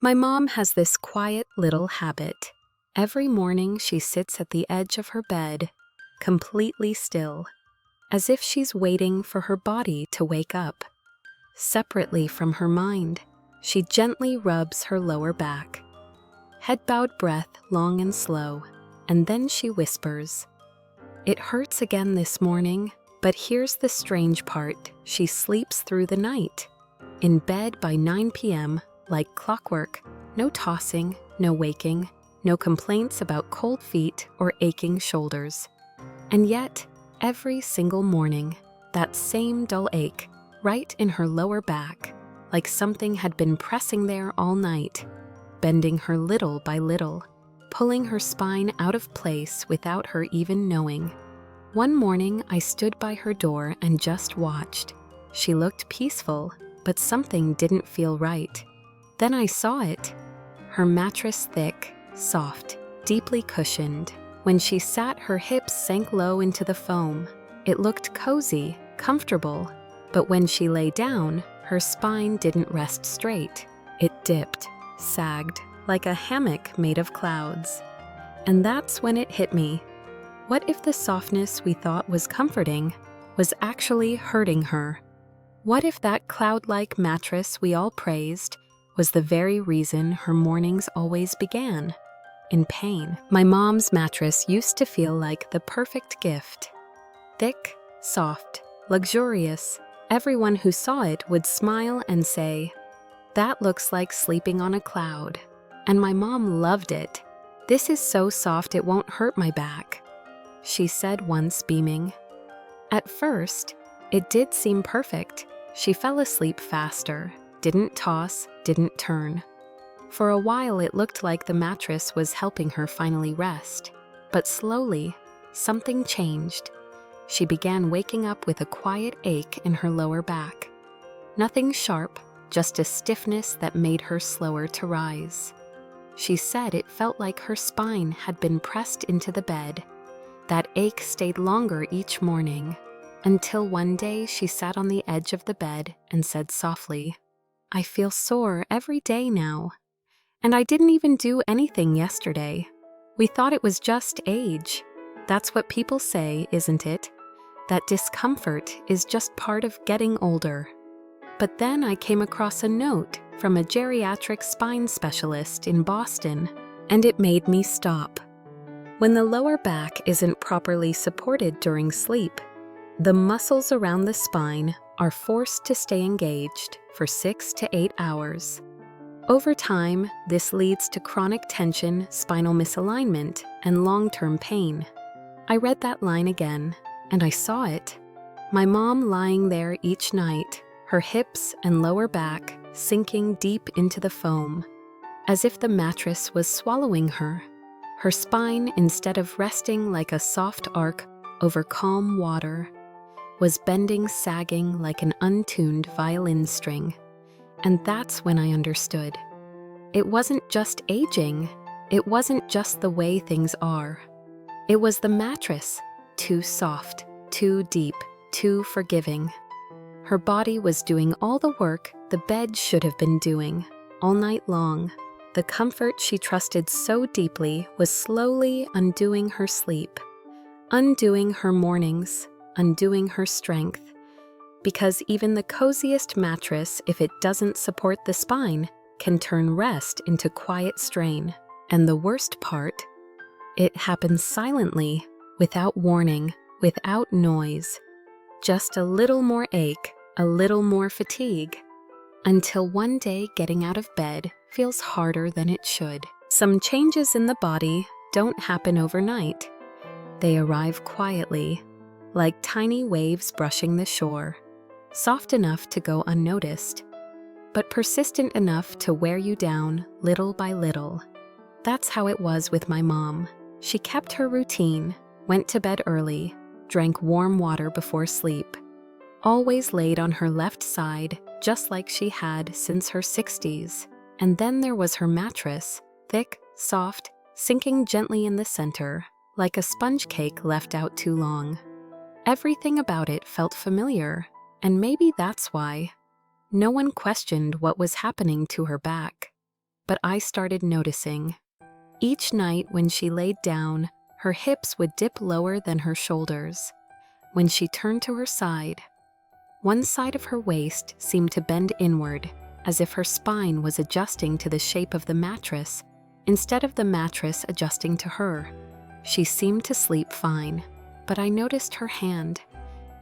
My mom has this quiet little habit. Every morning she sits at the edge of her bed, completely still, as if she's waiting for her body to wake up. Separately from her mind, she gently rubs her lower back. Head-bowed breath, long and slow, and then she whispers, "It hurts again this morning, but here's the strange part. She sleeps through the night. In bed by 9 p.m., like clockwork, no tossing, no waking, no complaints about cold feet or aching shoulders. And yet, every single morning, that same dull ache, right in her lower back, like something had been pressing there all night, bending her little by little, pulling her spine out of place without her even knowing. One morning, I stood by her door and just watched. She looked peaceful, but something didn't feel right. Then I saw it. Her mattress thick, soft, deeply cushioned. When she sat, her hips sank low into the foam. It looked cozy, comfortable, but when she lay down, her spine didn't rest straight. It dipped, sagged, like a hammock made of clouds. And that's when it hit me. What if the softness we thought was comforting was actually hurting her? What if that cloud-like mattress we all praised was the very reason her mornings always began? In pain. My mom's mattress used to feel like the perfect gift. Thick, soft, luxurious. Everyone who saw it would smile and say, "That looks like sleeping on a cloud." And my mom loved it. "This is so soft it won't hurt my back," she said once, beaming. At first, it did seem perfect. She fell asleep faster, didn't toss, didn't turn. For a while it looked like the mattress was helping her finally rest. But slowly, something changed. She began waking up with a quiet ache in her lower back. Nothing sharp, just a stiffness that made her slower to rise. She said it felt like her spine had been pressed into the bed. That ache stayed longer each morning, until one day she sat on the edge of the bed and said softly, "I feel sore every day now. And I didn't even do anything yesterday. We thought it was just age. That's what people say, isn't it? That discomfort is just part of getting older." But then I came across a note from a geriatric spine specialist in Boston, and it made me stop. When the lower back isn't properly supported during sleep, the muscles around the spine are forced to stay engaged for 6 to 8 hours. Over time, this leads to chronic tension, spinal misalignment, and long-term pain. I read that line again, and I saw it. My mom lying there each night, her hips and lower back sinking deep into the foam, as if the mattress was swallowing her. Her spine, instead of resting like a soft arc over calm water, was bending, sagging like an untuned violin string. And that's when I understood. It wasn't just aging. It wasn't just the way things are. It was the mattress, too soft, too deep, too forgiving. Her body was doing all the work the bed should have been doing, all night long. The comfort she trusted so deeply was slowly undoing her sleep, undoing her mornings, undoing her strength. Because even the coziest mattress, if it doesn't support the spine, can turn rest into quiet strain. And the worst part, it happens silently, without warning, without noise. Just a little more ache, a little more fatigue, until one day getting out of bed feels harder than it should. Some changes in the body don't happen overnight. They arrive quietly, like tiny waves brushing the shore, soft enough to go unnoticed, but persistent enough to wear you down little by little. That's how it was with my mom. She kept her routine, went to bed early, drank warm water before sleep, always laid on her left side, just like she had since her 60s. And then there was her mattress, thick, soft, sinking gently in the center, like a sponge cake left out too long. Everything about it felt familiar, and maybe that's why. No one questioned what was happening to her back. but I started noticing. Each night when she laid down, her hips would dip lower than her shoulders. When she turned to her side, one side of her waist seemed to bend inward, as if her spine was adjusting to the shape of the mattress, instead of the mattress adjusting to her. She seemed to sleep fine, but I noticed her hand.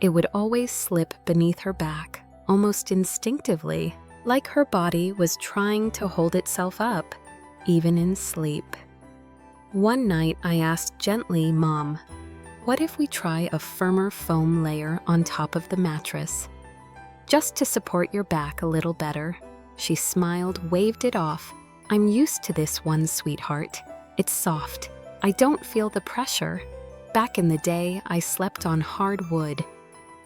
It would always slip beneath her back, almost instinctively, like her body was trying to hold itself up, even in sleep. One night I asked gently, "Mom, what if we try a firmer foam layer on top of the mattress? Just to support your back a little better." She smiled, waved it off. "I'm used to this one, sweetheart. It's soft. I don't feel the pressure. Back in the day, I slept on hard wood.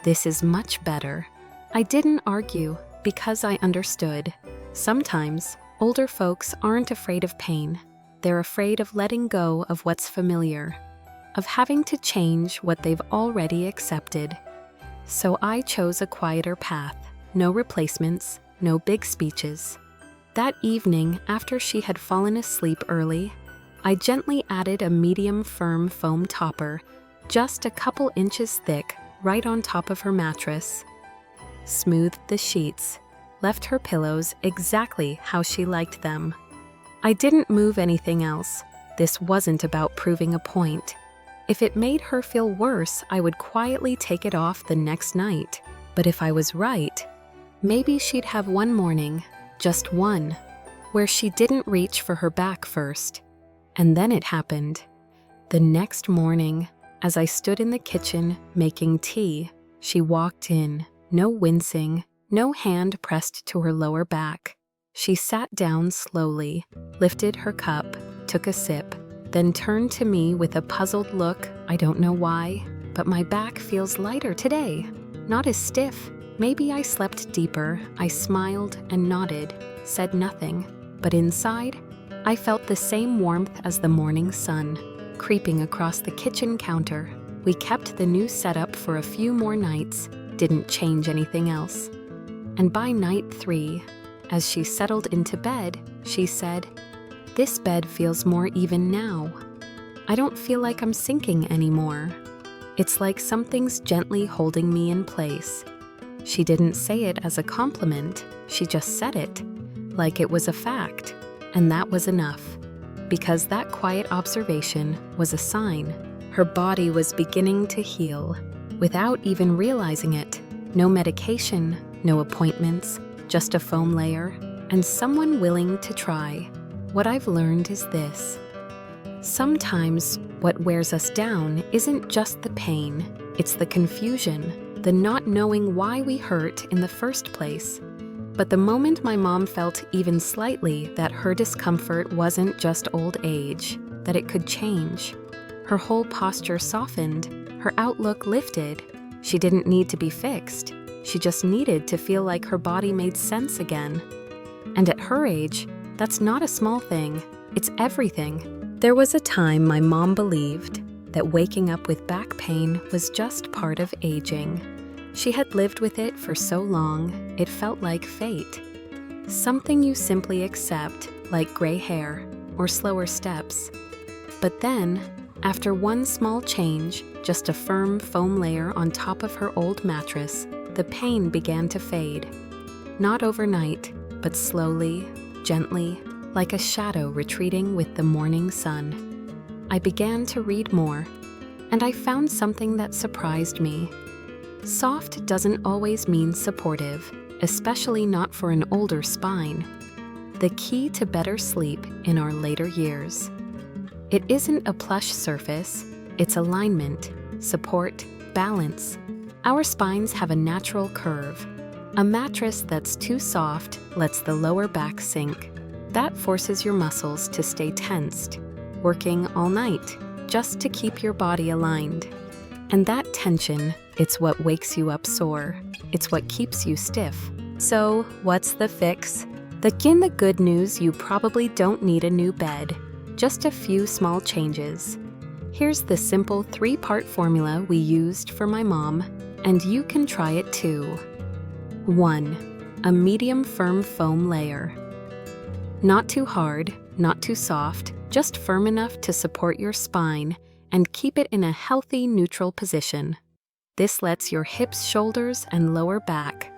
This is much better." I didn't argue because I understood. Sometimes, older folks aren't afraid of pain. They're afraid of letting go of what's familiar, of having to change what they've already accepted. So I chose a quieter path. No replacements, no big speeches. That evening, after she had fallen asleep early, I gently added a medium firm foam topper, just a couple inches thick, right on top of her mattress. Smoothed the sheets, left her pillows exactly how she liked them. I didn't move anything else. This wasn't about proving a point. If it made her feel worse, I would quietly take it off the next night. But if I was right, maybe she'd have one morning, just one, where she didn't reach for her back first. And then it happened. The next morning, as I stood in the kitchen making tea, she walked in, no wincing, no hand pressed to her lower back. She sat down slowly, lifted her cup, took a sip, then turned to me with a puzzled look. "I don't know why, but my back feels lighter today. Not as stiff. Maybe I slept deeper." I smiled and nodded, said nothing, but inside, I felt the same warmth as the morning sun, creeping across the kitchen counter. We kept the new setup for a few more nights, didn't change anything else. And by night 3, as she settled into bed, she said, "This bed feels more even now. I don't feel like I'm sinking anymore. It's like something's gently holding me in place." She didn't say it as a compliment, she just said it, like it was a fact, and that was enough, because that quiet observation was a sign. Her body was beginning to heal, without even realizing it. No medication, no appointments, just a foam layer, and someone willing to try. What I've learned is this: sometimes what wears us down isn't just the pain, it's the confusion, the not knowing why we hurt in the first place. But the moment my mom felt even slightly that her discomfort wasn't just old age, that it could change, her whole posture softened, her outlook lifted. She didn't need to be fixed. She just needed to feel like her body made sense again. And at her age, that's not a small thing. It's everything. There was a time my mom believed that waking up with back pain was just part of aging. She had lived with it for so long, it felt like fate. Something you simply accept, like gray hair or slower steps. But then, after one small change, just a firm foam layer on top of her old mattress, the pain began to fade. Not overnight, but slowly, gently, like a shadow retreating with the morning sun. I began to read more, and I found something that surprised me. Soft doesn't always mean supportive, especially not for an older spine. The key to better sleep in our later years. It isn't a plush surface, it's alignment, support, balance. Our spines have a natural curve. A mattress that's too soft lets the lower back sink. That forces your muscles to stay tensed, working all night, just to keep your body aligned. And that tension, it's what wakes you up sore. It's what keeps you stiff. So, what's the fix? In the good news, you probably don't need a new bed. Just a few small changes. Here's the simple 3-part formula we used for my mom, and you can try it too. 1. A medium firm foam layer. Not too hard, not too soft, just firm enough to support your spine and keep it in a healthy, neutral position. This lets your hips, shoulders, and lower back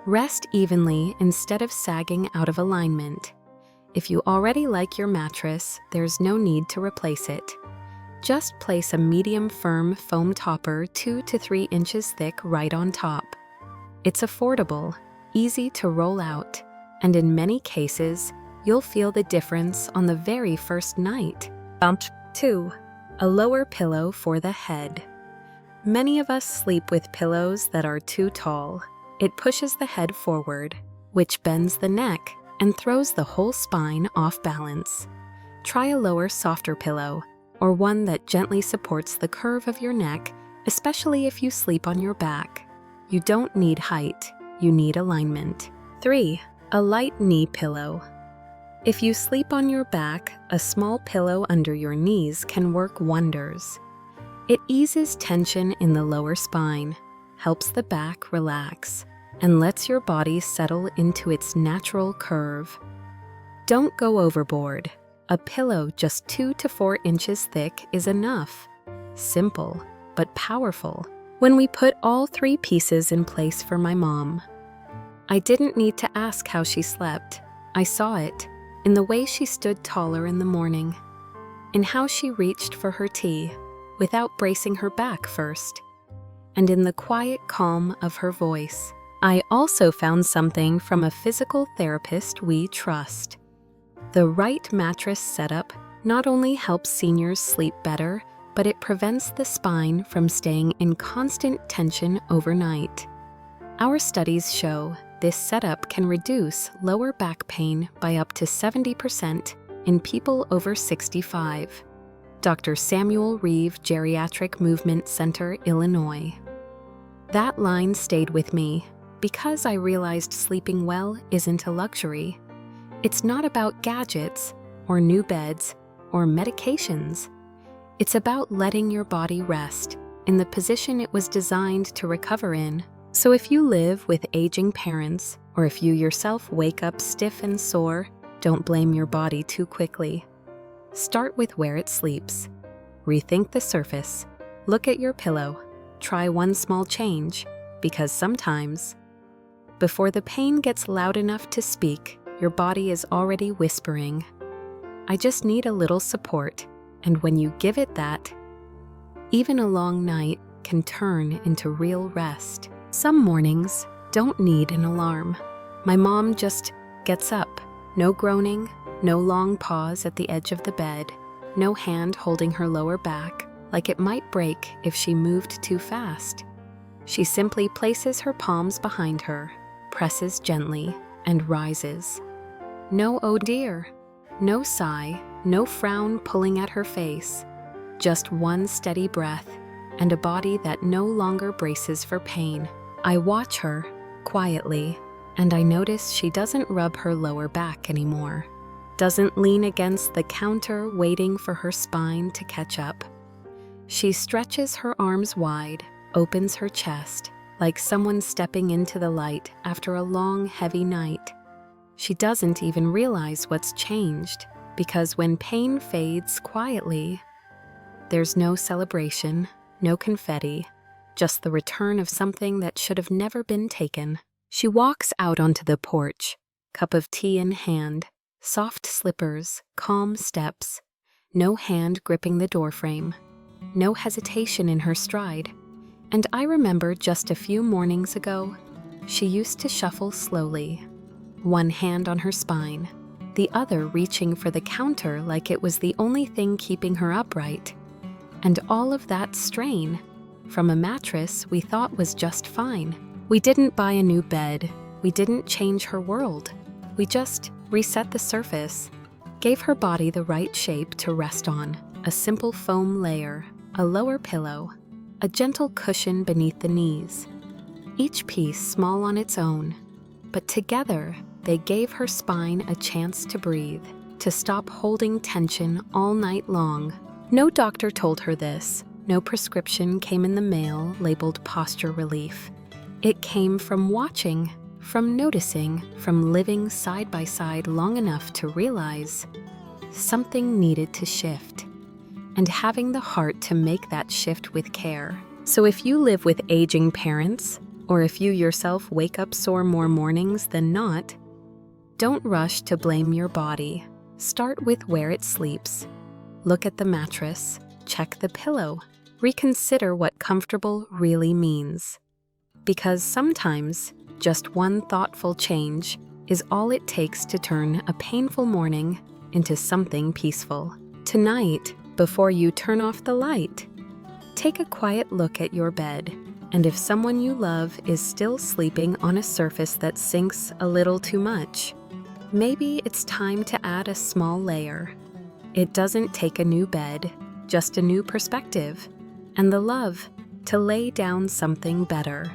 rest evenly instead of sagging out of alignment. If you already like your mattress, there's no need to replace it. Just place a medium firm foam topper 2 to 3 inches thick right on top. It's affordable, easy to roll out, and in many cases, you'll feel the difference on the very first night. Bump 2. A lower pillow for the head. Many of us sleep with pillows that are too tall. It pushes the head forward, which bends the neck and throws the whole spine off balance. Try a lower, softer pillow, or one that gently supports the curve of your neck, especially if you sleep on your back. You don't need height, you need alignment. 3. A light knee pillow. If you sleep on your back, a small pillow under your knees can work wonders. It eases tension in the lower spine, helps the back relax, and lets your body settle into its natural curve. Don't go overboard. A pillow just 2 to 4 inches thick is enough. Simple, but powerful. When we put all 3 pieces in place for my mom, I didn't need to ask how she slept. I saw it in the way she stood taller in the morning, in how she reached for her tea without bracing her back first, and in the quiet calm of her voice. I also found something from a physical therapist we trust. The right mattress setup not only helps seniors sleep better, but it prevents the spine from staying in constant tension overnight. Our studies show this setup can reduce lower back pain by up to 70% in people over 65. Dr. Samuel Reeve, Geriatric Movement Center, Illinois. That line stayed with me because I realized sleeping well isn't a luxury. It's not about gadgets or new beds or medications. It's about letting your body rest in the position it was designed to recover in. So if you live with aging parents, or if you yourself wake up stiff and sore, don't blame your body too quickly. Start with where it sleeps. Rethink the surface. Look at your pillow. Try one small change, because sometimes, before the pain gets loud enough to speak, your body is already whispering, "I just need a little support." And when you give it that, even a long night can turn into real rest. Some mornings don't need an alarm. My mom just gets up. No groaning, no long pause at the edge of the bed, no hand holding her lower back like it might break if she moved too fast. She simply places her palms behind her, presses gently, and rises. No "oh dear," no sigh, no frown pulling at her face. Just one steady breath and a body that no longer braces for pain. I watch her, quietly, and I notice she doesn't rub her lower back anymore. Doesn't lean against the counter waiting for her spine to catch up. She stretches her arms wide, opens her chest, like someone stepping into the light after a long, heavy night. She doesn't even realize what's changed, because when pain fades quietly, there's no celebration, no confetti, just the return of something that should have never been taken. She walks out onto the porch, cup of tea in hand, soft slippers, calm steps, no hand gripping the doorframe, no hesitation in her stride. And I remember just a few mornings ago, she used to shuffle slowly, one hand on her spine, the other reaching for the counter like it was the only thing keeping her upright. And all of that strain from a mattress we thought was just fine. We didn't buy a new bed. We didn't change her world. We just reset the surface, gave her body the right shape to rest on, a simple foam layer, a lower pillow, a gentle cushion beneath the knees. Each piece small on its own, but together they gave her spine a chance to breathe, to stop holding tension all night long. No doctor told her this. No prescription came in the mail labeled posture relief. It came from watching, From noticing, from living side by side long enough to realize something needed to shift, and having the heart to make that shift with care. So if you live with aging parents, or if you yourself wake up sore more mornings than not, don't rush to blame your body. Start with where it sleeps. Look at the mattress, check the pillow, reconsider what comfortable really means. Because sometimes, just one thoughtful change is all it takes to turn a painful morning into something peaceful. Tonight, before you turn off the light, take a quiet look at your bed, and if someone you love is still sleeping on a surface that sinks a little too much, maybe it's time to add a small layer. It doesn't take a new bed, just a new perspective, and the love to lay down something better.